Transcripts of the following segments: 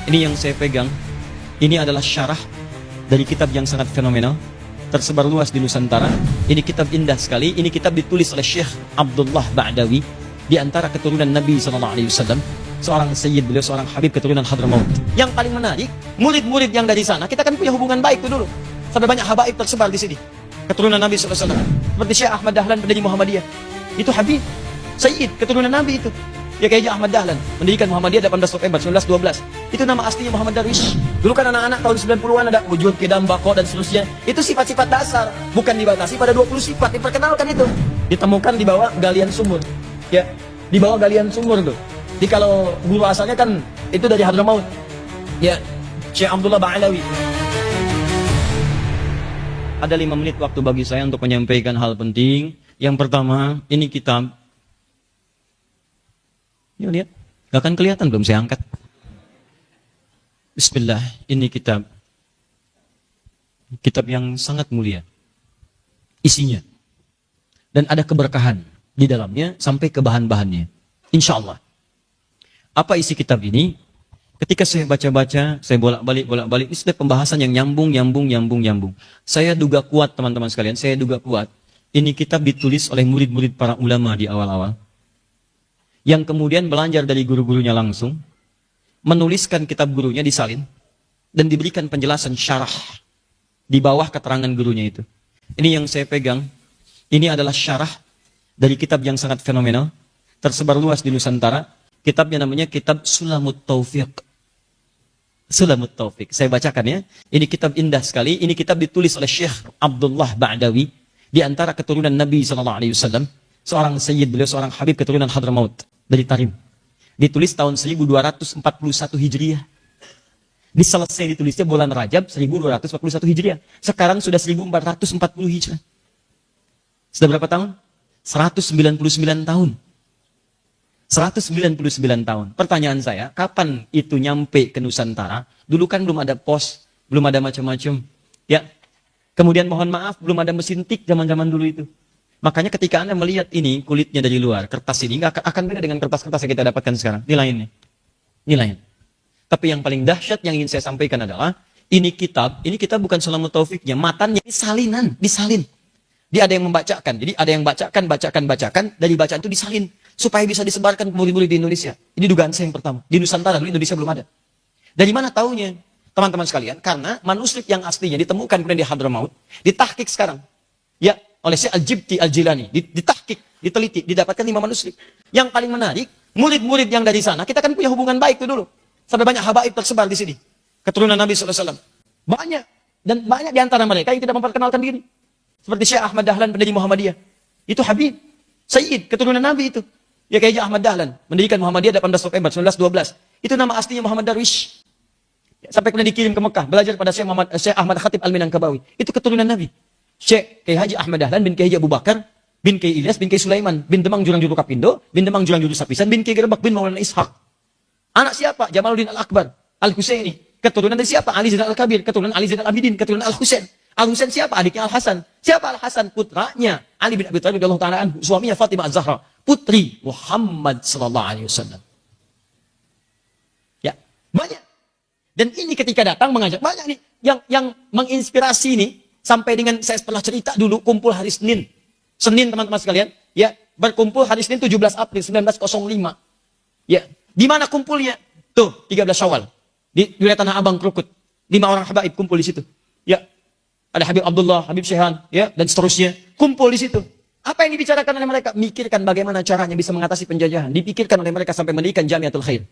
Ini yang saya pegang, ini adalah syarah dari kitab yang sangat fenomenal, tersebar luas di Nusantara. Ini kitab indah sekali. Ini kitab ditulis oleh Syekh Abdullah Ba'dawi, di antara keturunan Nabi SAW, seorang sayyid beliau, seorang habib keturunan Hadramaut. Yang paling menarik, murid-murid yang dari sana, kita kan punya hubungan baik itu dulu. Sampai banyak habaib tersebar di sini, keturunan Nabi SAW. Seperti Syekh Ahmad Dahlan, pendiri Muhammadiyah. Itu habib, sayyid, keturunan Nabi itu. Ya kayak Ahmad Dahlan, mendirikan Muhammadiyah 18 November 1912. Itu nama aslinya Muhammad Darwish. Dulu kan anak-anak tahun 90-an ada wujud, kidam, bako, dan seterusnya. Itu sifat-sifat dasar, bukan dibatasi pada 20 sifat. Diperkenalkan itu. Ditemukan di bawah galian sumur. Ya, di bawah galian sumur tuh. Jadi kalau guru asalnya kan itu dari Hadramaut. Ya, Syekh Abdullah Ba'alawi. Ada 5 menit waktu bagi saya untuk menyampaikan hal penting. Yang pertama, ini kitab. Yuk lihat, gak akan kelihatan belum saya angkat. Bismillah, ini kitab. Kitab yang sangat mulia. Isinya. Dan ada keberkahan di dalamnya sampai ke bahan-bahannya. Insya Allah. Apa isi kitab ini? Ketika saya baca-baca, saya bolak-balik. Ini sudah pembahasan yang nyambung. Saya duga kuat teman-teman sekalian, ini kitab ditulis oleh murid-murid para ulama di awal-awal. Yang kemudian belajar dari guru-gurunya langsung, menuliskan kitab gurunya disalin, dan diberikan penjelasan syarah di bawah keterangan gurunya itu. Ini yang saya pegang, ini adalah syarah dari kitab yang sangat fenomenal, tersebar luas di Nusantara. Kitabnya namanya Kitab Sulamut Taufiq. Sulamut Taufiq. Saya bacakan ya. Ini kitab indah sekali. Ini kitab ditulis oleh Syekh Abdullah Ba'dawi, di antara keturunan Nabi SAW, seorang sayyid beliau, seorang habib keturunan Hadramaut dari Tarim. Ditulis tahun 1241 Hijriah. Diselesai ditulisnya bulan Rajab 1241 Hijriah. Sekarang sudah 1440 Hijrah. Sudah berapa tahun? 199 tahun. 199 tahun. Pertanyaan saya, kapan itu nyampe ke Nusantara? Dulu kan belum ada pos, belum ada macam-macam. Ya. Kemudian mohon maaf, belum ada mesin tik zaman-zaman dulu itu. Makanya ketika Anda melihat ini, kulitnya dari luar, kertas ini nggak akan beda dengan kertas-kertas yang kita dapatkan sekarang. Nilainya. Tapi yang paling dahsyat yang ingin saya sampaikan adalah, ini kitab bukan Sulamut Taufiqnya, matanya ini salinan, disalin. Dia ada yang membacakan, jadi ada yang bacakan, dari bacaan itu disalin, supaya bisa disebarkan ke murid-murid di Indonesia. Ini dugaan saya yang pertama. Di Nusantara, dulu Indonesia belum ada. Dari mana taunya? Teman-teman sekalian, karena manuskrip yang aslinya ditemukan kemudian di Hadramaut, ditahqiq sekarang. Ya, oleh Syekh Al-Jibti Al-Jilani, ditahqiq, diteliti, didapatkan 5 manuskrip. Yang paling menarik, murid-murid yang dari sana, kita kan punya hubungan baik itu dulu. Sampai banyak habaib tersebar di sini. Keturunan Nabi SAW. Banyak. Dan banyak di antara mereka yang tidak memperkenalkan diri. Seperti Syekh Ahmad Dahlan, pendiri Muhammadiyah. Itu habib, sayyid, keturunan Nabi itu. Ya kayak Ahmad Dahlan, mendirikan Muhammadiyah 18 November 1912. Itu nama aslinya Muhammad Darwish. Sampai kemudian dikirim ke Mekah, belajar pada Syekh Ahmad Khatib Al-Minangkabawi. Itu keturunan Nabi. Syekh Kiai Haji Ahmad Dahlan bin Kiai Haji Abu Bakar bin Kiai Ilyas bin Kiai Sulaiman bin Demang Jurang Juru Kapindo bin Demang Jurang Juru Sapisan bin Kiai Gerbak bin Maulana Ishaq. Anak siapa? Jamaluddin Al-Akbar Al-Husaini. Keturunan dari siapa? Ali Zainal Al-Kabir. Keturunan Ali Zainal Abidin. Keturunan Al-Husain. Al-Husain siapa? Adiknya Al-Hasan. Siapa Al-Hasan? Putranya Ali bin Abi Thalib radhiyallahu ta'ala anhu. Suaminya Fatimah Az-Zahra. Putri Muhammad sallallahu alaihi wasallam. Ya, banyak. Dan ini ketika datang mengajak banyak nih yang menginspirasi nih, sampai dengan saya pernah cerita dulu kumpul hari Senin. Senin teman-teman sekalian, ya, berkumpul hari Senin 17 April 1905. Ya, di mana kumpulnya? Tuh, 13 Syawal. Di wilayah Tanah Abang Krukut. 5 orang habaib kumpul di situ. Ya. Ada Habib Abdullah, Habib Syekhan, ya, dan seterusnya. Kumpul di situ. Apa yang dibicarakan oleh mereka? Mikirkan bagaimana caranya bisa mengatasi penjajahan. Dipikirkan oleh mereka sampai mendirikan Jamiatul Khair.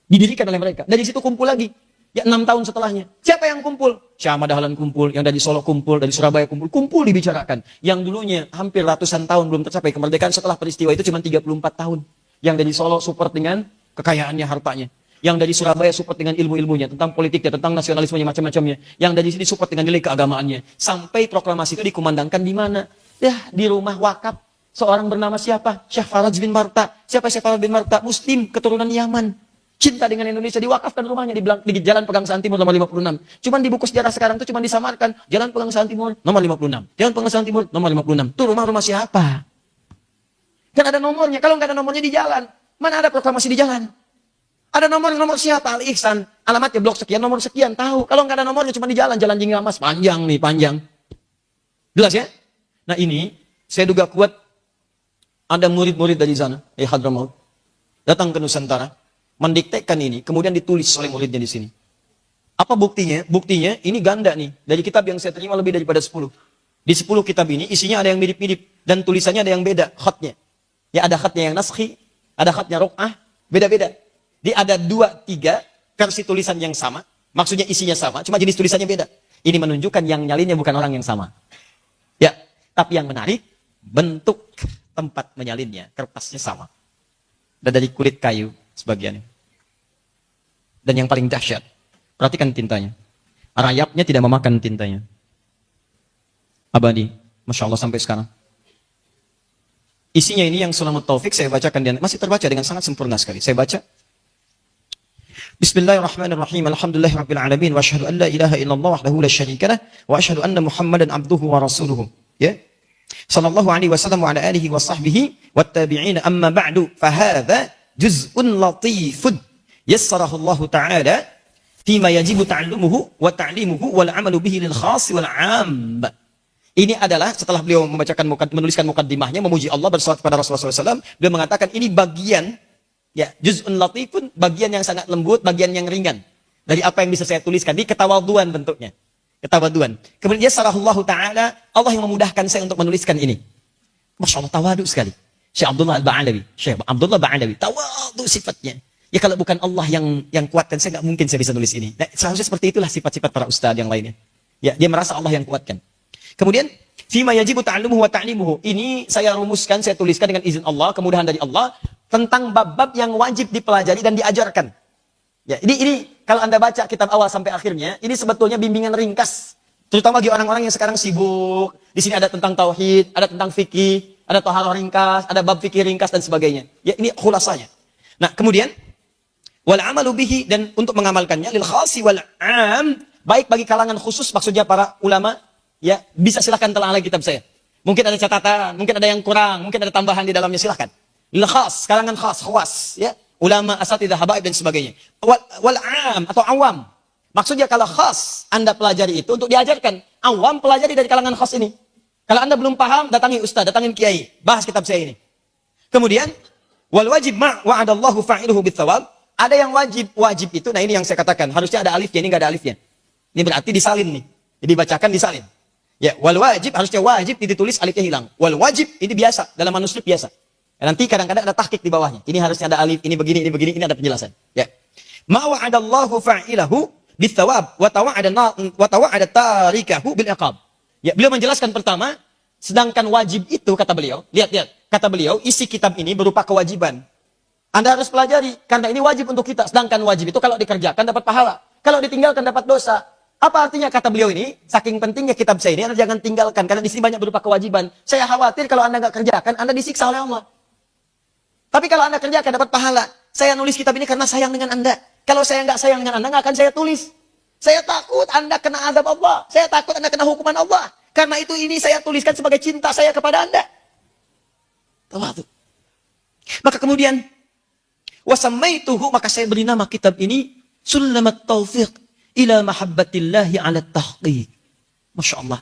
Didirikan oleh mereka. Dari situ kumpul lagi. Ya, 6 tahun setelahnya. Siapa yang kumpul? Syekh Ahmad Dahlan kumpul, yang dari Solo kumpul, dari Surabaya kumpul. Kumpul dibicarakan. Yang dulunya hampir ratusan tahun belum tercapai kemerdekaan, setelah peristiwa itu cuma 34 tahun. Yang dari Solo support dengan kekayaannya, hartanya. Yang dari Surabaya support dengan ilmu-ilmunya, tentang politiknya, tentang nasionalismenya, macam-macamnya. Yang dari sini support dengan nilai keagamaannya. Sampai proklamasi itu dikumandangkan di mana? Ya, di rumah wakaf. Seorang bernama siapa? Syekh Faraj bin Marta. Siapa Syekh Faraj bin Marta? Muslim, keturunan Yaman. Cinta dengan Indonesia, diwakafkan rumahnya di Jalan Pegangsaan Timur nomor 56. Cuman di buku sejarah sekarang itu cuma disamarkan. Jalan Pegangsaan Timur nomor 56. Jalan Pegangsaan Timur nomor 56. Itu rumah-rumah siapa? Kan ada nomornya. Kalau nggak ada nomornya di jalan, mana ada proklamasi di jalan? Ada nomor siapa? Al-Ihsan. alamatnya blok sekian, nomor sekian, tahu. Kalau nggak ada nomornya cuma di jalan Jinggamas, panjang nih, panjang. Jelas ya? Nah ini, saya duga kuat ada murid-murid dari sana, Hadramaut, datang ke Nusantara, mendiktekan ini, kemudian ditulis oleh muridnya di sini. Apa buktinya? Buktinya ini ganda nih. Dari kitab yang saya terima lebih daripada 10. Di 10 kitab ini isinya ada yang mirip-mirip dan tulisannya ada yang beda, khatnya. Ya ada khatnya yang naskhi, ada khatnya rok'ah, beda-beda. Di ada 2, 3 versi tulisan yang sama, maksudnya isinya sama, cuma jenis tulisannya beda. Ini menunjukkan yang nyalinnya bukan orang yang sama. Ya, tapi yang menarik, bentuk tempat menyalinnya, kertasnya sama. Dan dari kulit kayu sebagiannya. Dan yang paling dahsyat, perhatikan tintanya. Rayapnya tidak memakan tintanya. Abadi, Masya Allah sampai sekarang. Isinya ini yang Sulamut Taufik saya bacakan, dan masih terbaca dengan sangat sempurna sekali. Saya baca. Bismillahirrahmanirrahim. Alhamdulillahirabbil alamin wa asyhadu an la ilaha illallah wahdahu la syarika lah wa asyhadu anna Muhammadan abduhu wa rasuluhu. Ya. Sallallahu alaihi wasallam wa ala alihi wa sahbihi wat tabi'in, amma ba'du, fa hadha juz'un latifun yassarahu Allah taala fima yajibu ta'allumuhu wa ta'limuhu wal 'amalu bihi lil khas wal 'am. Ini adalah setelah beliau menuliskan mukaddimahnya memuji Allah, bersalawat kepada Rasulullah SAW, beliau mengatakan ini bagian, ya, juz'un latifun, bagian yang sangat lembut, bagian yang ringan dari apa yang bisa saya tuliskan, di ketawaduan bentuknya, ketawaduan. Kemudian sarahullahu taala, Allah yang memudahkan saya untuk menuliskan ini. Masya Allah, tawadu sekali. Syekh Abdullah Ba'alawi, tawadu sifatnya. Ya kalau bukan Allah yang kuatkan, saya nggak mungkin saya bisa nulis ini. Nah, seharusnya seperti itulah sifat-sifat para ustadz yang lainnya. Ya, dia merasa Allah yang kuatkan. Kemudian, fima yajibu ta'allumuhu wa ta'limuhu. Ini saya rumuskan, saya tuliskan dengan izin Allah, kemudahan dari Allah, tentang bab-bab yang wajib dipelajari dan diajarkan. Ya, ini kalau Anda baca kitab awal sampai akhirnya, ini sebetulnya bimbingan ringkas. Terutama bagi orang-orang yang sekarang sibuk. Di sini ada tentang tauhid, ada tentang fikih, ada taharah ringkas, ada bab fikih ringkas dan sebagainya. Ya, ini khulasanya. Nah, kemudian wal 'amalu bihi, dan untuk mengamalkannya lil khasi wal 'am, baik bagi kalangan khusus, maksudnya para ulama. Ya, bisa silahkan telah lagi kitab saya. Mungkin ada catatan, mungkin ada yang kurang, mungkin ada tambahan di dalamnya, silahkan. Lil khas, kalangan khas, khawas, ya, ulama, asatidzah, habaib dan sebagainya. Wal 'am atau awam. Maksudnya kalau khas Anda pelajari itu untuk diajarkan, awam pelajari dari kalangan khas ini. Kalau Anda belum paham, datangi ustaz, datangin kiai, bahas kitab saya ini. Kemudian wal wajib ma wa'adallahu fa'iluhu bitsawab. Ada yang wajib itu, nah ini yang saya katakan, harusnya ada alifnya, ini enggak ada alifnya. Ini berarti disalin nih. Jadi bacakan disalin. Ya, wal wajib, harusnya wajib ditulis alifnya hilang. Wal wajib ini biasa, dalam manuskrip biasa. Ya, nanti kadang-kadang ada tahqiq di bawahnya. Ini harusnya ada alif, ini begini, ini ada penjelasan. Ya. Ma wa'adallahu fa'ilahu bitsawab wa tawa'ada tarikahu bil iqab. Ya, beliau menjelaskan pertama, sedangkan wajib itu kata beliau, lihat, kata beliau, isi kitab ini berupa kewajiban. Anda harus pelajari karena ini wajib untuk kita. Sedangkan wajib itu kalau dikerjakan dapat pahala, kalau ditinggalkan dapat dosa. Apa artinya kata beliau ini? Saking pentingnya kitab saya ini, Anda jangan tinggalkan. Karena di sini banyak berupa kewajiban. Saya khawatir kalau Anda nggak kerjakan, Anda disiksa oleh Allah. Tapi kalau Anda kerjakan, dapat pahala. Saya nulis kitab ini karena sayang dengan Anda. Kalau saya nggak sayang dengan Anda, nggak akan saya tulis. Saya takut Anda kena azab Allah. Saya takut Anda kena hukuman Allah. Karena itu ini saya tuliskan sebagai cinta saya kepada Anda. Tawadu. Maka kemudian, wasamaituhu, maka saya beri nama kitab ini, Sulamat Taufiq ila mahabbatillahi ala tahqiq. Masya Allah.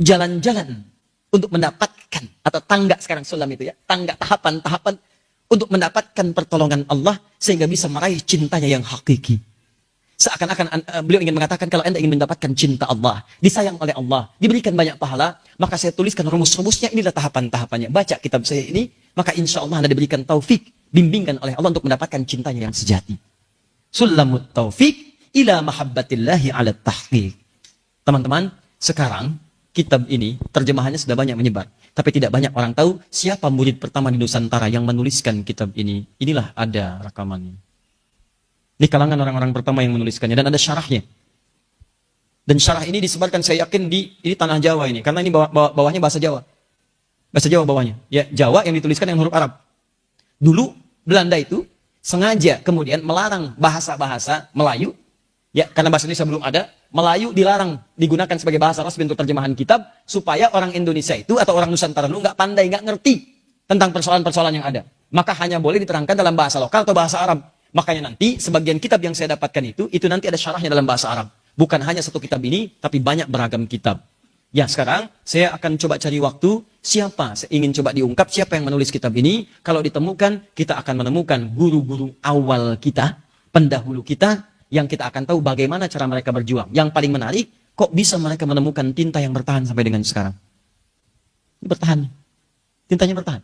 Jalan-jalan untuk mendapatkan, atau tangga sekarang sulam itu ya, tangga tahapan-tahapan untuk mendapatkan pertolongan Allah sehingga bisa meraih cintanya yang hakiki. Seakan-akan beliau ingin mengatakan kalau Anda ingin mendapatkan cinta Allah, disayang oleh Allah, diberikan banyak pahala, maka saya tuliskan rumus-rumusnya, inilah tahapan-tahapannya. Baca kitab saya ini, maka insya Allah Anda diberikan taufik, bimbingan oleh Allah untuk mendapatkan cintanya yang sejati. Sulamut Taufiq ila mahabbatillahi ala tahqiq. Teman-teman, sekarang kitab ini terjemahannya sudah banyak menyebar, tapi tidak banyak orang tahu siapa murid pertama di Nusantara yang menuliskan kitab ini. Inilah ada rekamannya. Di kalangan orang-orang pertama yang menuliskannya, dan ada syarahnya. Dan syarah ini disebarkan saya yakin di tanah Jawa ini, karena ini bawahnya bahasa Jawa. Bahasa Jawa bawahnya. Ya, Jawa yang dituliskan dengan huruf Arab. Dulu Belanda itu sengaja kemudian melarang bahasa-bahasa Melayu. Ya, karena bahasa Indonesia belum ada, Melayu dilarang digunakan sebagai bahasa resmi untuk terjemahan kitab, supaya orang Indonesia itu atau orang Nusantara dulu nggak pandai, nggak ngerti tentang persoalan-persoalan yang ada. Maka hanya boleh diterangkan dalam bahasa lokal atau bahasa Arab. Makanya nanti sebagian kitab yang saya dapatkan itu nanti ada syarahnya dalam bahasa Arab. Bukan hanya satu kitab ini, tapi banyak beragam kitab. Ya, sekarang saya akan coba cari waktu siapa, saya ingin coba diungkap siapa yang menulis kitab ini. Kalau ditemukan, kita akan menemukan guru-guru awal kita, pendahulu kita, yang kita akan tahu bagaimana cara mereka berjuang. Yang paling menarik, kok bisa mereka menemukan tinta yang bertahan sampai dengan sekarang? Bertahan. Tintanya bertahan.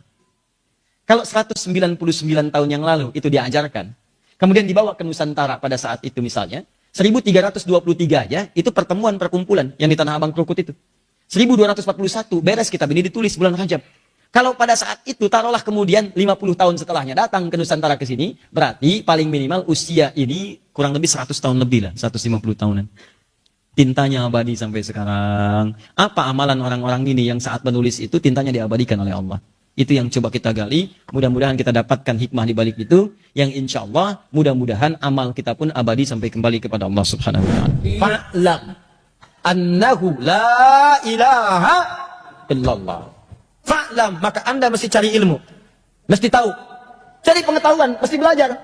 Kalau 199 tahun yang lalu itu diajarkan, kemudian dibawa ke Nusantara pada saat itu misalnya, 1323 aja, itu pertemuan perkumpulan yang di Tanah Abang Krukut itu. 1241 beres kitab ini ditulis bulan Rajab. Kalau pada saat itu taruhlah kemudian 50 tahun setelahnya datang ke Nusantara ke sini, berarti paling minimal usia ini kurang lebih 100 tahun lebih lah, 150 tahunan. Tintanya abadi sampai sekarang. Apa amalan orang-orang ini yang saat menulis itu tintanya diabadikan oleh Allah? Itu yang coba kita gali. Mudah-mudahan kita dapatkan hikmah di balik itu. Yang insya Allah mudah-mudahan amal kita pun abadi sampai kembali kepada Allah Subhanahu wa Ta'ala. Fa'lam annahu la ilaha illallah. Fa'lam, maka Anda mesti cari ilmu. Mesti tahu. Cari pengetahuan, mesti belajar.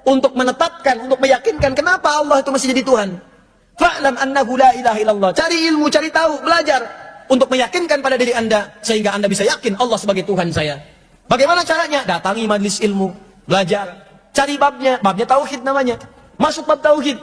Untuk menetapkan, untuk meyakinkan kenapa Allah itu mesti jadi Tuhan. Fa'lam annahu la ilaha illallah. Cari ilmu, cari tahu, belajar. Untuk meyakinkan pada diri Anda, sehingga Anda bisa yakin Allah sebagai Tuhan saya. Bagaimana caranya? Datangi majelis ilmu, belajar, cari babnya tauhid namanya. Masuk bab tauhid.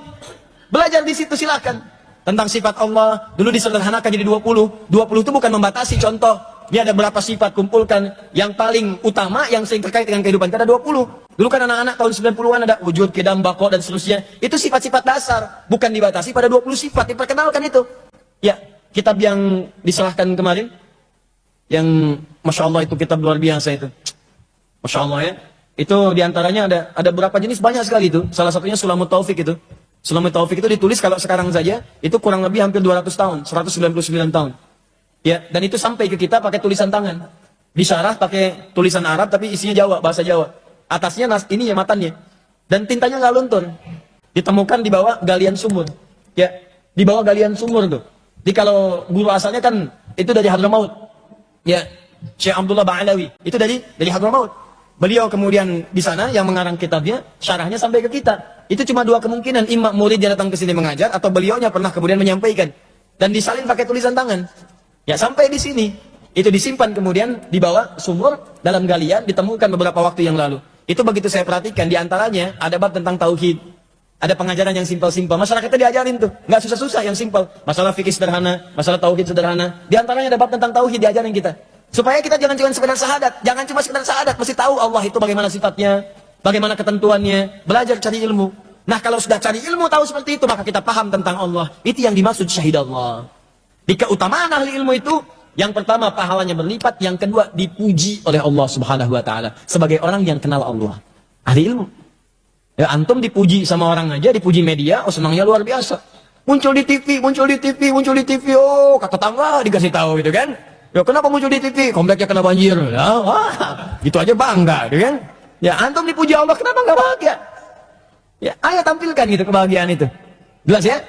Belajar di situ silakan. Tentang sifat Allah, dulu disederhanakan jadi 20. 20 itu bukan membatasi contoh. Ini ada berapa sifat, kumpulkan. Yang paling utama, yang sering terkait dengan kehidupan kita ada 20. Dulu kan anak-anak tahun 90-an ada wujud, kidam, bako, dan seterusnya. Itu sifat-sifat dasar. Bukan dibatasi pada 20 sifat. Diperkenalkan itu. Ya. Kitab yang diserahkan kemarin, yang Masya Allah itu kitab luar biasa itu. Masya Allah ya. Itu diantaranya ada berapa jenis, banyak sekali itu. Salah satunya Sulamut Taufik itu. Sulamut Taufik itu ditulis kalau sekarang saja, itu kurang lebih hampir 200 tahun, 199 tahun. Ya, dan itu sampai ke kita pakai tulisan tangan. Disyarah pakai tulisan Arab, tapi isinya Jawa, bahasa Jawa. Atasnya ini ya matannya. Dan tintanya nggak luntur. Ditemukan di bawah galian sumur. Ya, di bawah galian sumur tuh. Jadi kalau guru asalnya kan itu dari Hadramaut. Ya, Syekh Abdullah Ba'alawi. Itu dari Hadramaut. Beliau kemudian di sana yang mengarang kitabnya, syarahnya sampai ke kita. Itu cuma dua kemungkinan, imam murid yang datang ke sini mengajar atau beliaunya pernah kemudian menyampaikan dan disalin pakai tulisan tangan. Ya, sampai di sini. Itu disimpan kemudian dibawa sumur dalam galian, ditemukan beberapa waktu yang lalu. Itu begitu saya perhatikan, di antaranya ada bab tentang tauhid. Ada pengajaran yang simpel-simpel. Masyarakatnya diajarin tuh. Nggak susah-susah, yang simpel. Masalah fikih sederhana, masalah tauhid sederhana. Di antaranya ada bab tentang tauhid diajarin kita. Supaya kita jangan cuma sekedar syahadat. Jangan cuma sekedar syahadat. Mesti tahu Allah itu bagaimana sifatnya, bagaimana ketentuannya. Belajar cari ilmu. Nah, kalau sudah cari ilmu tahu seperti itu, maka kita paham tentang Allah. Itu yang dimaksud syahid Allah. Di keutamaan ahli ilmu itu, yang pertama pahalanya berlipat, yang kedua dipuji oleh Allah Subhanahu wa Ta'ala sebagai orang yang kenal Allah. Ahli ilmu. Ya, antum dipuji sama orang aja, dipuji media, oh senangnya luar biasa. Muncul di TV, oh kata tetangga dikasih tahu gitu kan. Ya kenapa muncul di TV? Kompleknya kena banjir. Ya, wah, gitu aja bangga gitu kan. Ya, antum dipuji Allah, kenapa nggak bahagia? Ya, ayo tampilkan gitu kebahagiaan itu. Jelas ya?